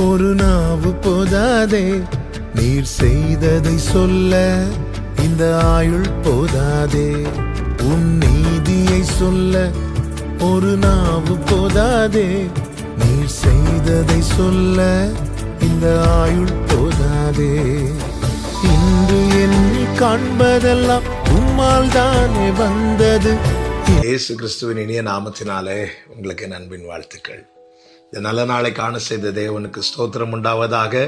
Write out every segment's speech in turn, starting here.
ஒரு நாவு போதாதே, நீர் செய்ததை சொல்ல இந்த ஆயுள் போதாதே. உன் நீதியை சொல்ல ஒரு நாவு போதாதே, நீர் செய்ததை சொல்ல இந்த ஆயுள் போதாதே. இன்று என்னை காண்பதெல்லாம் உம்மால் தானே வந்தது. இயேசு கிறிஸ்துவின் இனிய நாமத்தினாலே உங்களுக்கு என் அன்பின் வாழ்த்துக்கள். இந்த நல்ல நாளை காண செய்த தேவனுக்கு ஸ்தோத்திரம் உண்டாவதாக.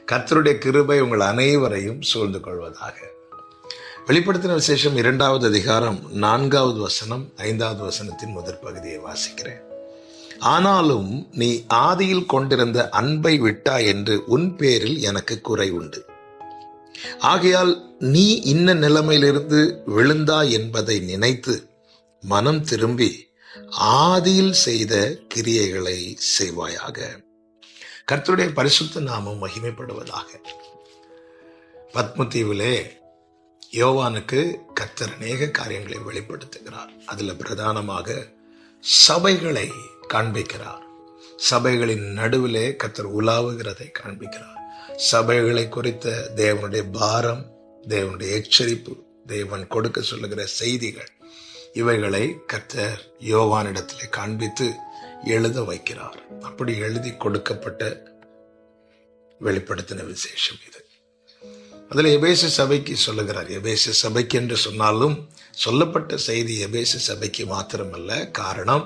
கர்த்தருடைய கிருபை உங்கள் அனைவரையும் சூழ்ந்து கொள்வதாக. வெளிப்படுத்தின விசேஷம் 2வது அதிகாரம் 4வது வசனம் 5வது வசனத்தின் முதற் பகுதியை வாசிக்கிறேன். ஆனாலும் நீ ஆதியில் கொண்டிருந்த அன்பை விட்டாய் என்று உன் பேரில் எனக்கு குறை உண்டு. ஆகையால் நீ இன்ன நிலைமையிலிருந்து விழுந்தாய் என்பதை நினைத்து மனம் திரும்பி ஆதியில் செய்த கிரியைகளை செய்வாயாக. கர்த்தருடைய பரிசுத்த நாமம் மகிமைப்படுவதாக. பத்மதீவிலே யோவானுக்கு கர்த்தர் அநேக காரியங்களை வெளிப்படுத்துகிறார். அதுல பிரதானமாக சபைகளை காண்பிக்கிறார். சபைகளின் நடுவிலே கர்த்தர் உலாவுகிறதை காண்பிக்கிறார். சபைகளை குறித்த தேவனுடைய பாரம், தேவனுடைய எச்சரிப்பு, தேவன் கொடுக்க சொல்லுகிற செய்திகள், இவைகளை கர்த்தர் யோவானிடத்திலே காண்பித்து எழுத வைக்கிறார். அப்படி எழுதி கொடுக்கப்பட்ட வெளிப்படுத்தின விசேஷம் இது. அதுல எபேசு சபைக்கு சொல்லுகிறார். எபேசு சபைக்கு என்று சொன்னாலும் சொல்லப்பட்ட செய்தி எபேசு சபைக்கு மாத்திரமல்ல. காரணம்,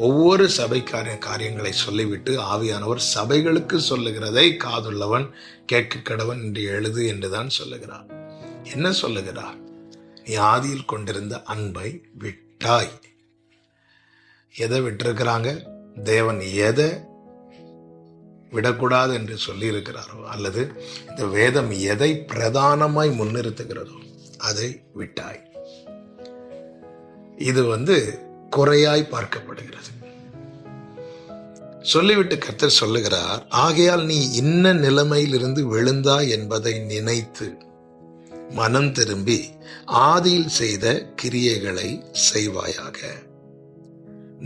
ஒவ்வொரு சபைக்கார காரியங்களை சொல்லிவிட்டு ஆவியானவர் சபைகளுக்கு சொல்லுகிறதை காதுள்ளவன் கேட்க கடவன் என்று எழுது என்றுதான் சொல்லுகிறார். என்ன சொல்லுகிறார்? நீ ஆதியில் கொண்டிருந்த அன்பை விட்டாய். எதை விட்டிருக்கிறாங்க? தேவன் எதை விடக்கூடாது என்று சொல்லி இருக்கிறாரோ, அல்லது இந்த வேதம் எதை பிரதானமாய் முன்னிறுத்துகிறதோ அதை விட்டாய். இது குறையாய் பார்க்கப்படுகிறது. சொல்லிவிட்டு கர்த்தர் சொல்லுகிறார், ஆகையால் நீ இன்ன நிலைமையிலிருந்து விழுந்தாய் என்பதை நினைத்து மனம் திரும்பி ஆதியில் செய்த கிரியைகளை செய்வாயாக.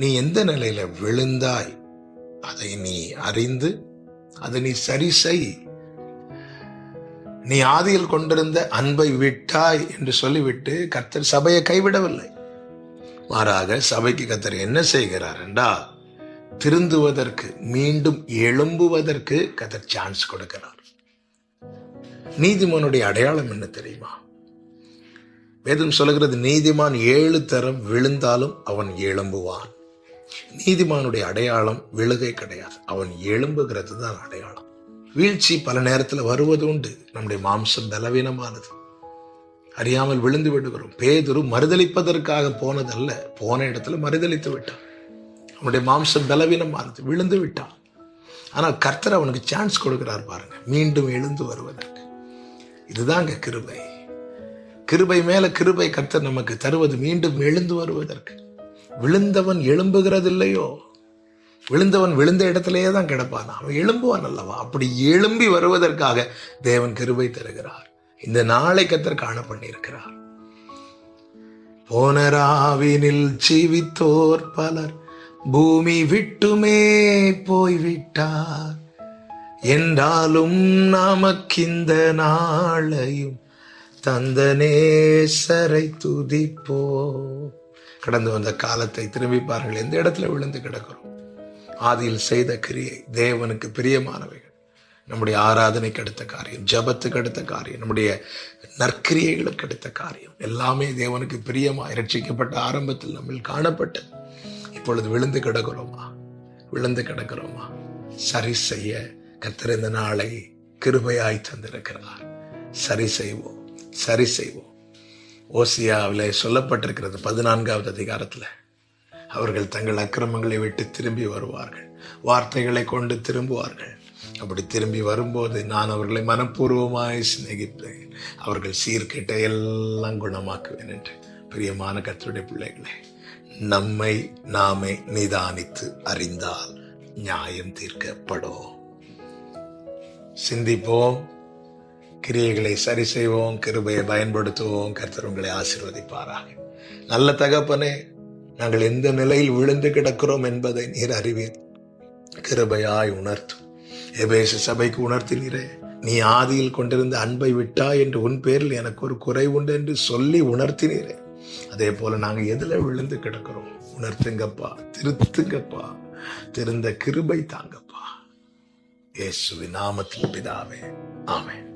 நீ எந்த நிலையில விழுந்தாய் அதை நீ அறிந்து அதை நீ சரி செய். நீ ஆதியில் கொண்டிருந்த அன்பை விட்டாய் என்று சொல்லிவிட்டு கர்த்தர் சபையை கைவிடவில்லை. மாறாக சபைக்கு கர்த்தர் என்ன செய்கிறார் என்றால், திருந்துவதற்கு, மீண்டும் எழும்புவதற்கு கர்த்தர் சான்ஸ் கொடுக்கிறார். நீதிமானுடைய அடையாளம் என்ன தெரியுமா? வேதம் சொல்லுகிறது, நீதிமான் 7 தரம் விழுந்தாலும் அவன் எழும்புவான். நீதிமானுடைய அடையாளம் விழுகை கிடையாது, அவன் எழும்புகிறது தான் அடையாளம். வீழ்ச்சி பல நேரத்தில் வருவது உண்டு. நம்முடைய மாம்சம் பலவீனமானது, அறியாமல் விழுந்து விடுகிறோம். பேதுரு மறுதளிப்பதற்காக போனதல்ல, போன இடத்துல மறுதளித்து விட்டான். அவனுடைய மாம்சம் பலவீனமானது, விழுந்து விட்டான். ஆனால் கர்த்தர் அவனுக்கு சான்ஸ் கொடுக்கிறார் பாருங்க, மீண்டும் எழுந்து வருவதற்கு. இதுதாங்க கிருபை. கிருபை மேல கிருபை கர்த்தர் நமக்கு தருவது மீண்டும் எழுந்து வருவதற்கு. விழுந்தவன் எழும்புகிறதில்லையோ? விழுந்தவன் விழுந்த இடத்திலேயே தான் கிடப்பான், அவன் எழும்புவான் அல்லவா? அப்படி எழும்பி வருவதற்காக தேவன் கிருபை தருகிறார். இந்த நாளை கர்த்தர் காண பண்ணியிருக்கிறார். போனராவினில் ஜீவித்தோர் பலர் பூமி விட்டுமே போய்விட்டார். என்றாலும் நமக்கிந்த நாளையும் தந்த நேசரை துதிப்போ. கடந்து வந்த காலத்தை திரும்பி பாருங்கள், எந்த இடத்துல விழுந்து கிடக்கிறோம்? ஆதியில் செய்த கிரியை தேவனுக்கு பிரியமானவைகள். நம்முடைய ஆராதனைக்கு அடுத்த காரியம், ஜபத்துக்கு அடுத்த காரியம், நம்முடைய நற்கிரியைகளுக்கு அடுத்த காரியம் எல்லாமே தேவனுக்கு பிரியமாய் ரட்சிக்கப்பட்ட ஆரம்பத்தில் நம்ம காணப்பட்டது. இப்பொழுது விழுந்து கிடக்கிறோமா? விழுந்து கிடக்கிறோமா? சரி செய்ய கர்த்தர் இந்த நாளை கிருபையாய் தந்திருக்கிறார். சரி செய்வோம், சரி செய்வோம். ஓசியாவிலே சொல்லப்பட்டிருக்கிறது 14வது அதிகாரத்துல, அவர்கள் தங்கள் அக்கிரமங்களை விட்டு திரும்பி வருவார்கள், வார்த்தைகளை கொண்டு திரும்புவார்கள். அப்படி திரும்பி வரும்போது நான் அவர்களை மனப்பூர்வமாய் சிநேகிப்பேன், அவர்கள் சீர்கேட்டை எல்லாம் குணமாக்குவேன் என்று. பிரியமான கர்த்தருடைய பிள்ளைகளே, நம்மை நாமே நிதானித்து அறிந்தால் நியாயம் தீர்க்கப்படும். சிந்திப்போம், கிரியைகளை சரி செய்வோம், கிருபையை பயன்படுத்துவோம். கர்த்தர் உங்களை ஆசீர்வதிப்பாராக. நல்ல தகப்பனே, நாங்கள் எந்த நிலையில் விழுந்து கிடக்கிறோம் என்பதை நீர் அறிவீர். கிருபையாய் உணர்த்தும். எபேசு சபைக்கு உணர்த்தினீரே, நீ ஆதியில் கொண்டிருந்த அன்பை விட்டா என்று உன் பேரில் எனக்கு ஒரு குறை உண்டு என்று சொல்லி உணர்த்தினீரே. அதே போல நாங்க எதுல விழுந்து கிடக்கிறோம் உணர்த்துங்கப்பா, திருத்துங்கப்பா, திருந்த கிருபை தாங்கப்பா. இயேசுவின் நாமத்தில் பிதாவே, ஆமென்.